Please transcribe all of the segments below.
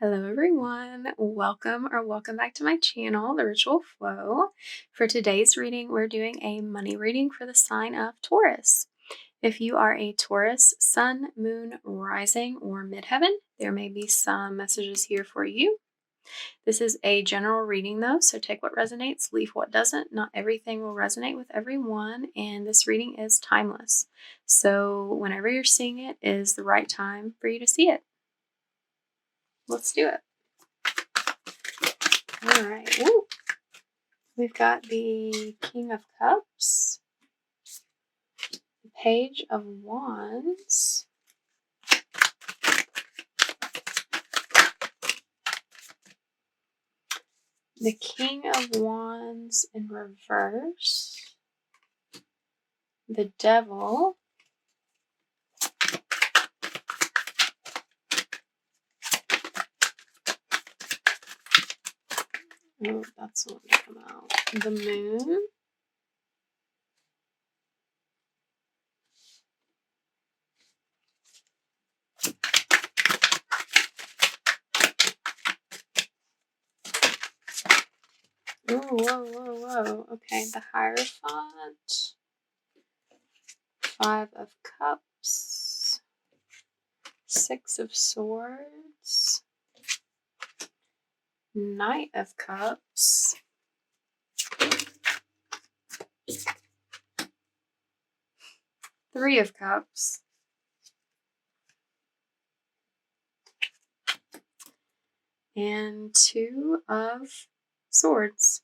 Hello everyone, welcome back to my channel, The Ritual Flow. For today's reading, we're doing a money reading for the sign of Taurus. If you are a Taurus Sun, Moon, Rising, or Midheaven, there may be some messages here for you. This is a general reading though, so take what resonates, leave what doesn't. Not everything will resonate with everyone, and this reading is timeless. So whenever you're seeing it is the right time for you to see it. Let's do it. All right. Ooh. We've got the King of Cups, the Page of Wands, the King of Wands in reverse, the Devil, oh, that's what to come out, the Moon, whoa. Okay, the Hierophant, Five of Cups, Six of Swords, Knight of Cups, Three of Cups, and Two of Swords.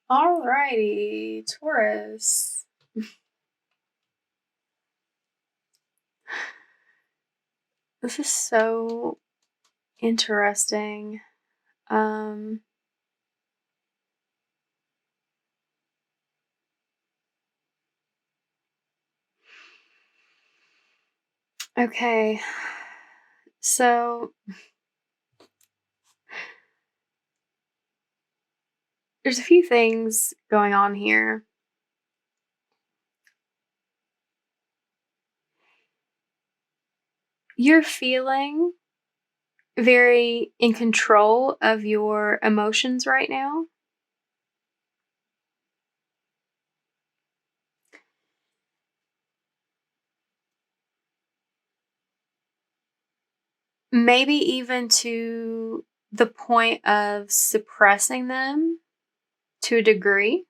Alrighty, Taurus. This is so interesting. Okay, so there's a few things going on here. You're feeling very in control of your emotions right now. Maybe even to the point of suppressing them to a degree.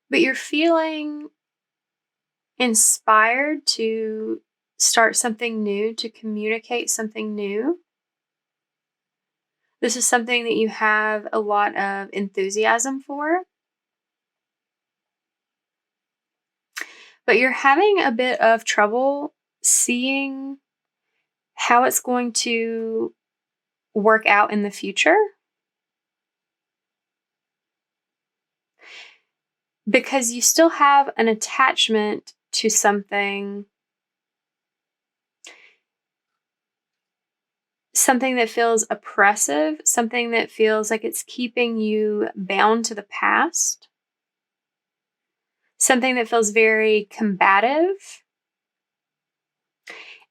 But you're feeling inspired to start something new, to communicate something new. This is something that you have a lot of enthusiasm for. But you're having a bit of trouble seeing how it's going to work out in the future. Because you still have an attachment to something that feels oppressive, something that feels like it's keeping you bound to the past, something that feels very combative.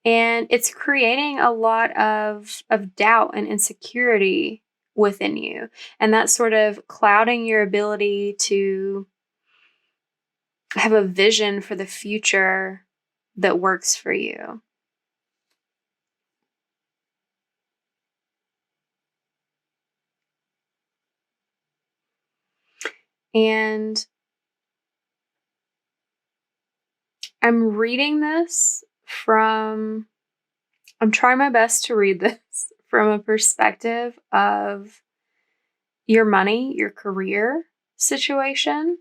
And it's creating a lot of doubt and insecurity within you. And that's sort of clouding your ability to have a vision for the future that works for you. And I'm reading this I'm trying my best to read this from a perspective of your money, your career situation,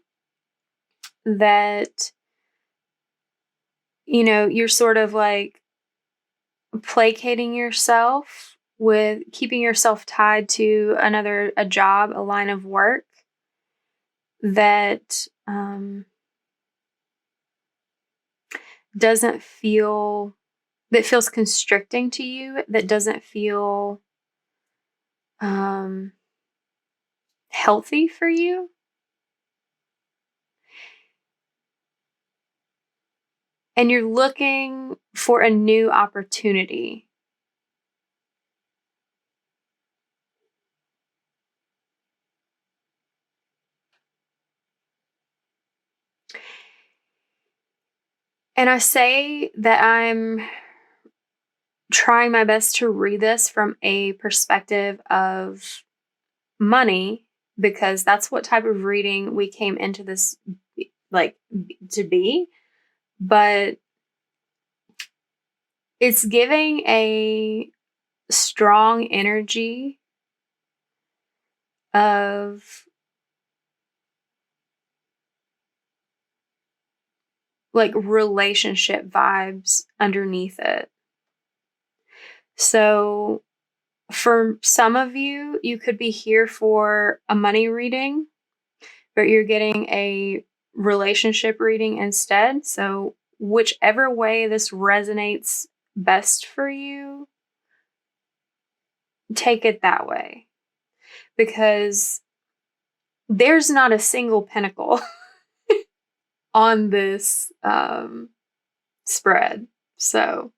that, you're sort of like placating yourself with keeping yourself tied to a job, a line of work that that feels constricting to you, that doesn't feel healthy for you. and you're looking for a new opportunity. And I say that I'm trying my best to read this from a perspective of money, because that's what type of reading we came into this to be. But it's giving a strong energy of relationship vibes underneath it. So for some of you, you could be here for a money reading, but you're getting a relationship reading instead. So whichever way this resonates best for you, take it that way. Because there's not a single pentacle on this spread. So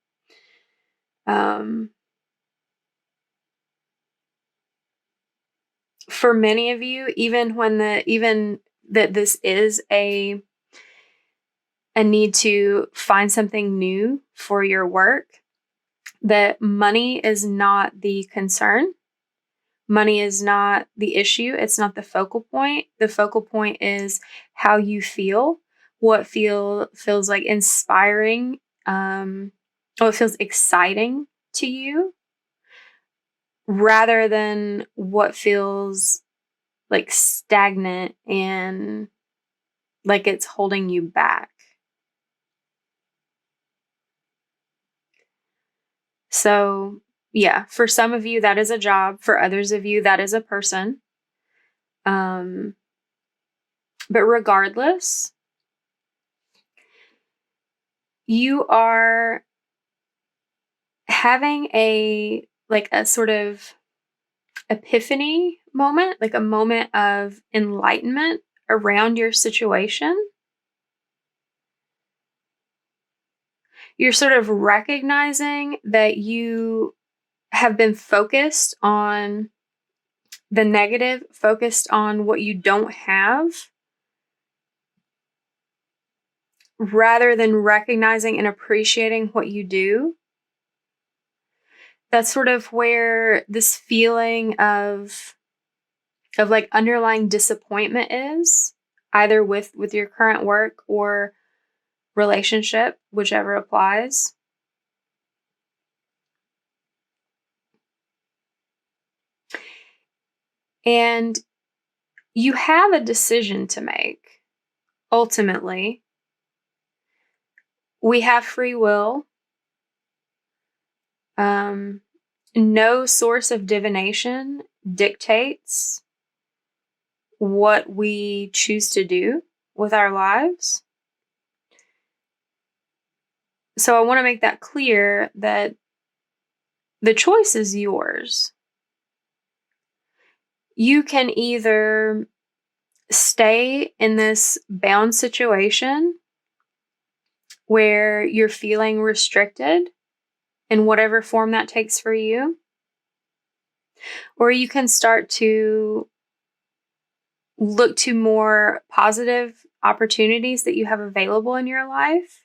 for many of you, even that this is a need to find something new for your work, that money is not the concern. Money is not the issue. It's not the focal point. The focal point is how you feel, what feels like inspiring, what feels exciting to you, rather than what feels like stagnant and like it's holding you back. So yeah, for some of you, that is a job. For others of you, that is a person. But regardless, you are having a sort of epiphany moment, like a moment of enlightenment around your situation. You're sort of recognizing that you have been focused on the negative, focused on what you don't have, rather than recognizing and appreciating what you do. That's sort of where this feeling of like underlying disappointment is, either with your current work or relationship, whichever applies. And you have a decision to make. Ultimately, we have free will. No source of divination dictates what we choose to do with our lives. So I want to make that clear, that the choice is yours. You can either stay in this bound situation where you're feeling restricted in whatever form that takes for you, or you can start to look to more positive opportunities that you have available in your life.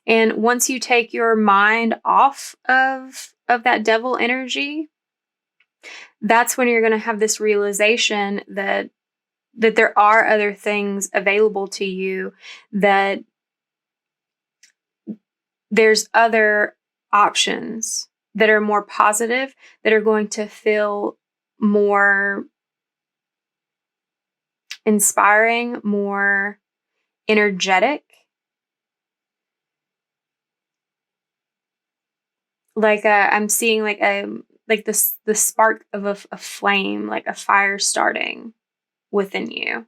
And once you take your mind off of that devil energy, that's when you're going to have this realization that there are other things available to you, that there's other options that are more positive, that are going to feel more inspiring, more energetic. I'm seeing the spark of a flame, like a fire starting within you.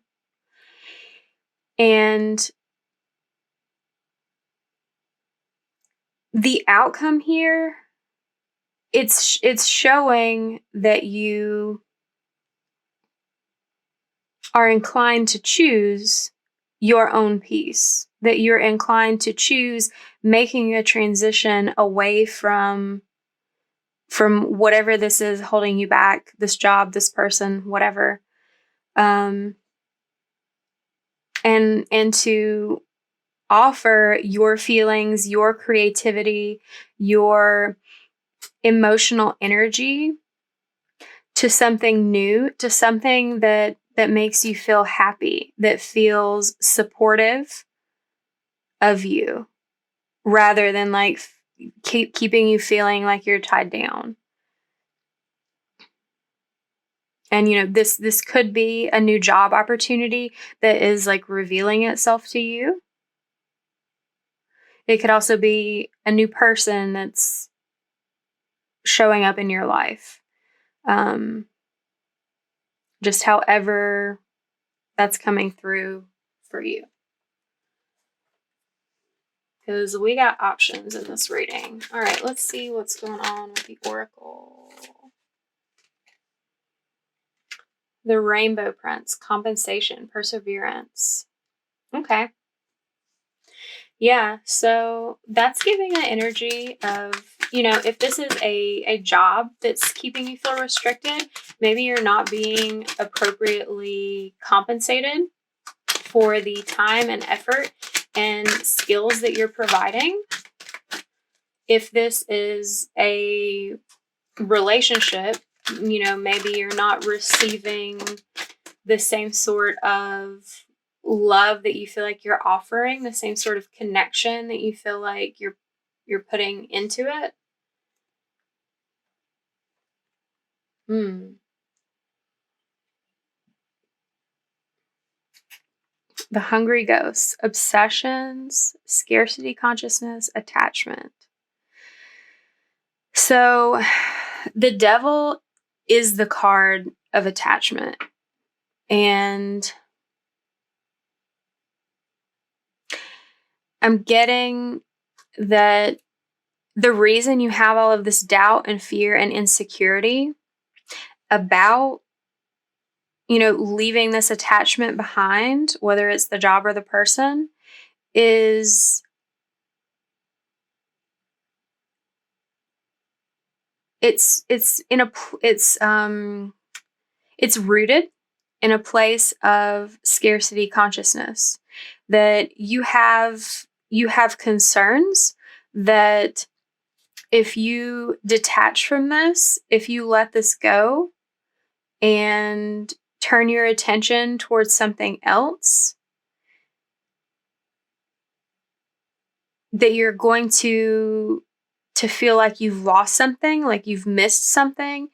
And the outcome here, it's showing that you are inclined to choose your own peace. that you're inclined to choose making a transition away from whatever this is holding you back, this job, this person, whatever. And to offer your feelings, your creativity, your emotional energy to something new, to something that makes you feel happy, that feels supportive of you, rather than like keeping you feeling like you're tied down. And, you know, this could be a new job opportunity that is like revealing itself to you. It could also be a new person that's showing up in your life. Just however that's coming through for you. Because we got options in this reading. All right, let's see what's going on with the Oracle. The Rainbow Prince, compensation, perseverance. Okay. Yeah, so that's giving an energy of, you know, if this is a job that's keeping you feel restricted, maybe you're not being appropriately compensated for the time and effort and skills that you're providing. If this is a relationship, you know, maybe you're not receiving the same sort of love that you feel like you're offering, the same sort of connection that you feel like you're putting into it. The Hungry Ghost, obsessions, scarcity consciousness, attachment. So the Devil is the card of attachment. And I'm getting that the reason you have all of this doubt and fear and insecurity about, you know, leaving this attachment behind, whether it's the job or the person, is it's rooted in a place of scarcity consciousness, that you have concerns that if you detach from this, if you let this go and turn your attention towards something else, that you're going to feel like you've lost something, like you've missed something,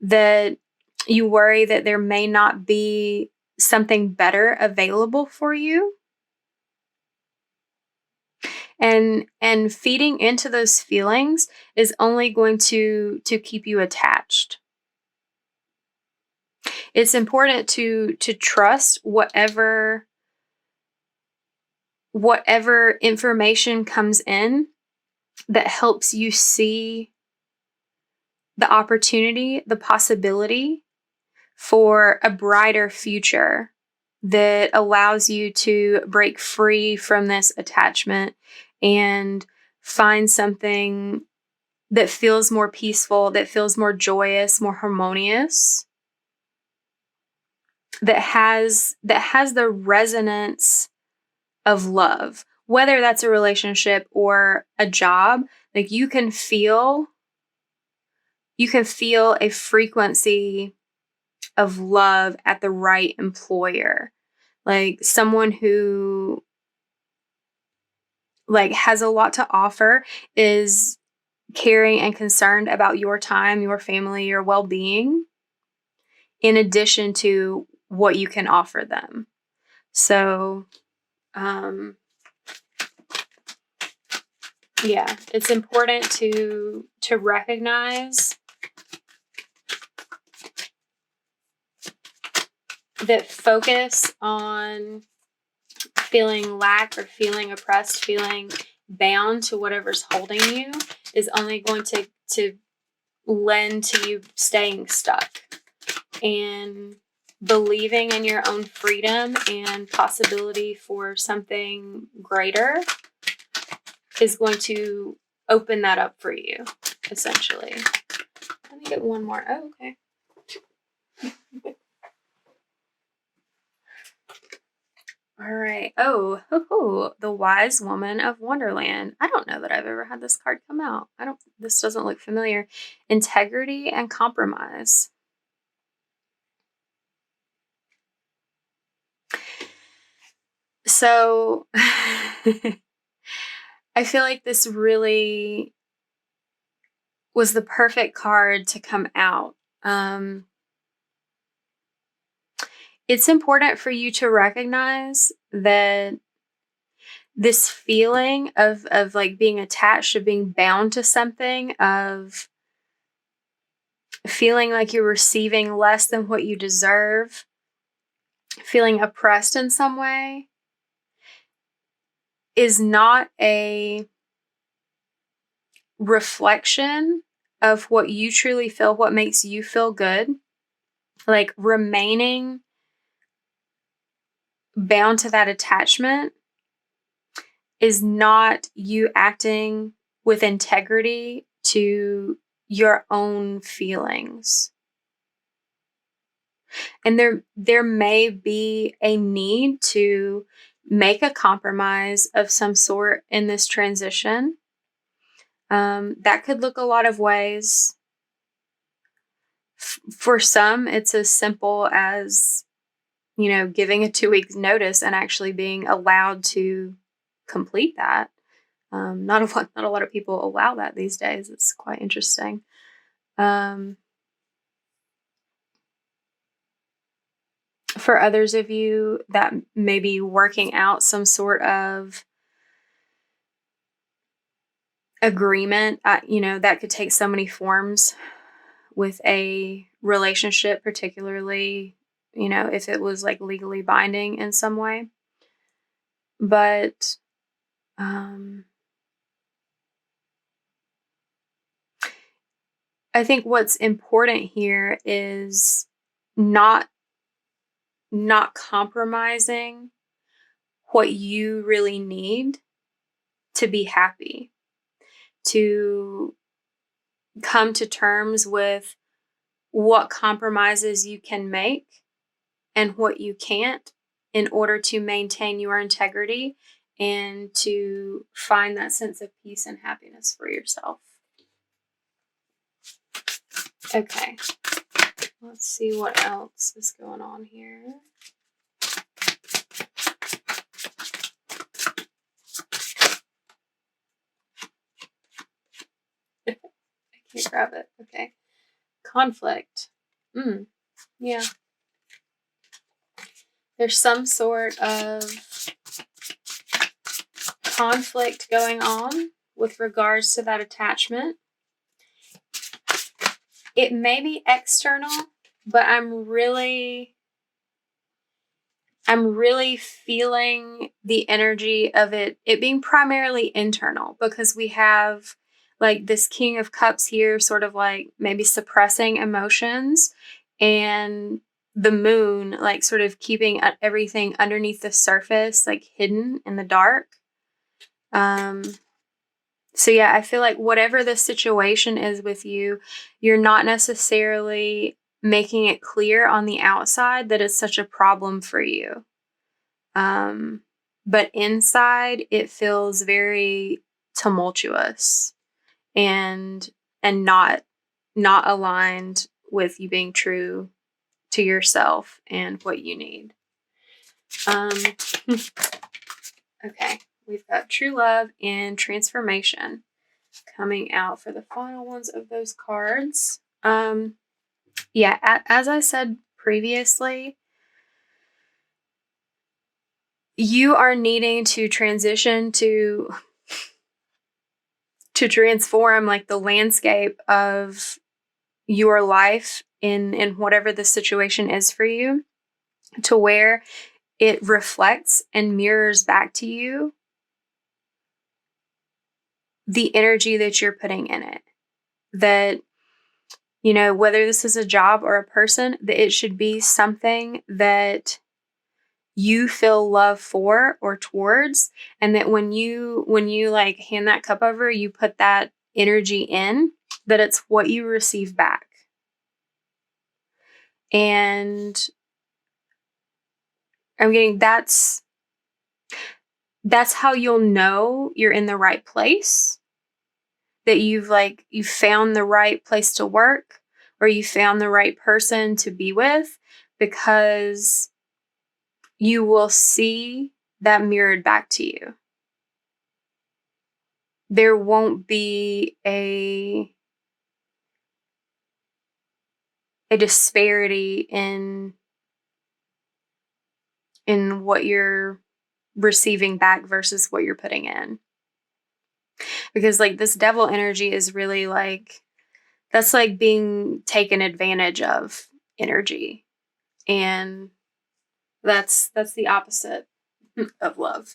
that you worry that there may not be something better available for you. And feeding into those feelings is only going to keep you attached. It's important to trust whatever information comes in that helps you see the opportunity, the possibility for a brighter future, that allows you to break free from this attachment and find something that feels more peaceful, that feels more joyous, more harmonious, that has the resonance of love. Whether that's a relationship or a job, like you can feel a frequency of love at the right employer. Like someone who like has a lot to offer, is caring and concerned about your time, your family, your well-being, in addition to what you can offer them. So, yeah, it's important to recognize that focus on feeling lack or feeling oppressed, feeling bound to whatever's holding you, is only going to lend to you staying stuck. And believing in your own freedom and possibility for something greater is going to open that up for you, essentially. Let me get one more. Oh, okay. All right. Oh, the Wise Woman of Wonderland. I don't know that I've ever had this card come out. This doesn't look familiar. Integrity and compromise. So I feel like this really was the perfect card to come out. It's important for you to recognize that this feeling of like being attached, of being bound to something, of feeling like you're receiving less than what you deserve, feeling oppressed in some way, is not a reflection of what you truly feel, what makes you feel good. Like remaining bound to that attachment is not you acting with integrity to your own feelings. And there may be a need to make a compromise of some sort in this transition. That could look a lot of ways. For some, it's as simple as, giving a 2 weeks notice and actually being allowed to complete that. Not a lot of people allow that these days. It's quite interesting. For others of you, that may be working out some sort of agreement. That could take so many forms with a relationship, particularly, if it was like legally binding in some way. But I think what's important here is not compromising what you really need to be happy, to come to terms with what compromises you can make and what you can't in order to maintain your integrity and to find that sense of peace and happiness for yourself. Okay, let's see what else is going on here. I can't grab it. Okay. Conflict. Yeah. There's some sort of conflict going on with regards to that attachment. It may be external, but I'm really feeling the energy of it being primarily internal, because we have like this King of Cups here, sort of like maybe suppressing emotions, and the moon like sort of keeping everything underneath the surface, like hidden in the dark. So yeah, I feel like whatever the situation is with you, you're not necessarily making it clear on the outside that it's such a problem for you. But inside it feels very tumultuous and not aligned with you being true to yourself and what you need. Okay, we've got true love and transformation coming out for the final ones of those cards. Yeah, as I said previously, you are needing to transition to transform like the landscape of your life in whatever the situation is for you, to where it reflects and mirrors back to you the energy that you're putting in it. That whether this is a job or a person, that it should be something that you feel love for or towards, and that when you like hand that cup over, you put that energy in, that it's what you receive back. And I'm getting that's how you'll know you're in the right place, that you've found the right place to work, or you found the right person to be with, because you will see that mirrored back to you. There won't be a disparity in what you're receiving back versus what you're putting in. Because this devil energy is really that's being taken advantage of energy. And that's the opposite of love.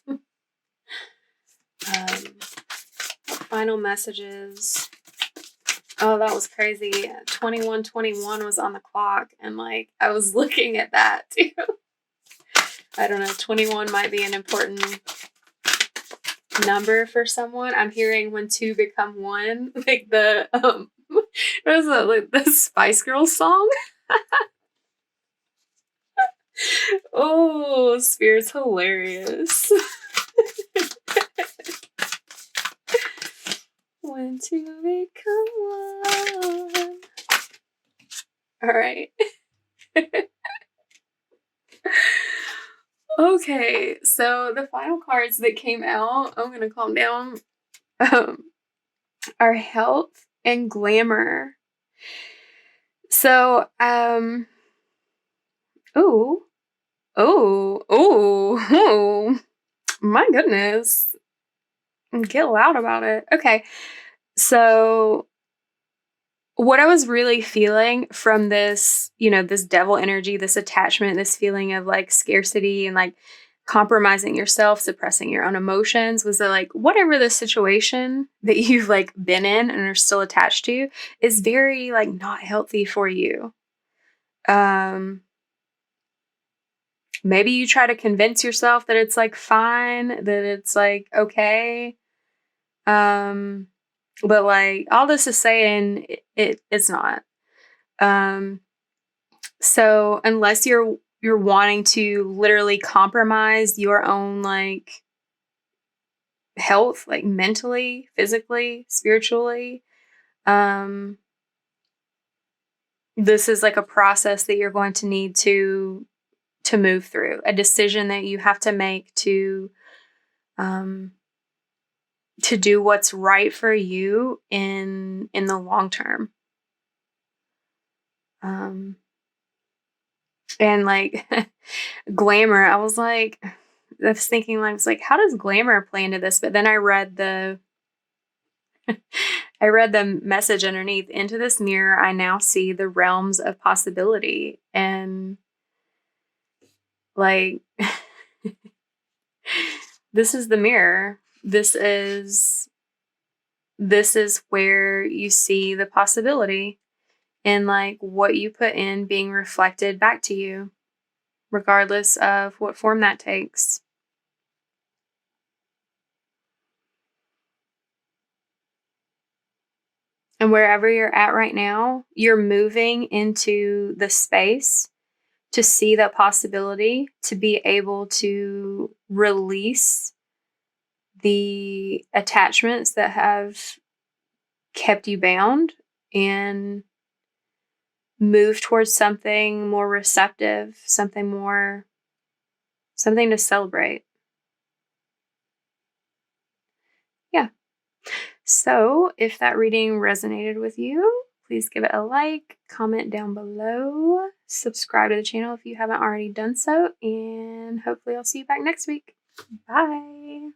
Final messages. Oh, that was crazy. 2121 was on the clock, and I was looking at that too. I don't know, 21 might be an important number for someone. I'm hearing when two become one, the what is that, the Spice Girls song? Oh, Spirit's hilarious. When two become one. All right. Okay, so the final cards that came out, I'm gonna calm down, are health and glamour. So, oh, my goodness. Get loud about it. Okay, so what I was really feeling from this, this devil energy, this attachment, this feeling of scarcity and compromising yourself, suppressing your own emotions, was that whatever the situation that you've been in and are still attached to is very not healthy for you. Maybe you try to convince yourself that it's fine, that it's okay. But all this is saying it's not. So unless you're wanting to literally compromise your own health, mentally, physically, spiritually, this is a process that you're going to need to move through, a decision that you have to make to do what's right for you in the long term. And glamour, I was thinking how does glamour play into this? But then I read the message underneath. Into this mirror, I now see the realms of possibility. And this is the mirror. This is where you see the possibility, and what you put in being reflected back to you, regardless of what form that takes. And wherever you're at right now, you're moving into the space to see that possibility, to be able to release the attachments that have kept you bound and move towards something more receptive, something to celebrate. Yeah. So if that reading resonated with you, please give it a like, comment down below, subscribe to the channel if you haven't already done so, and hopefully I'll see you back next week. Bye.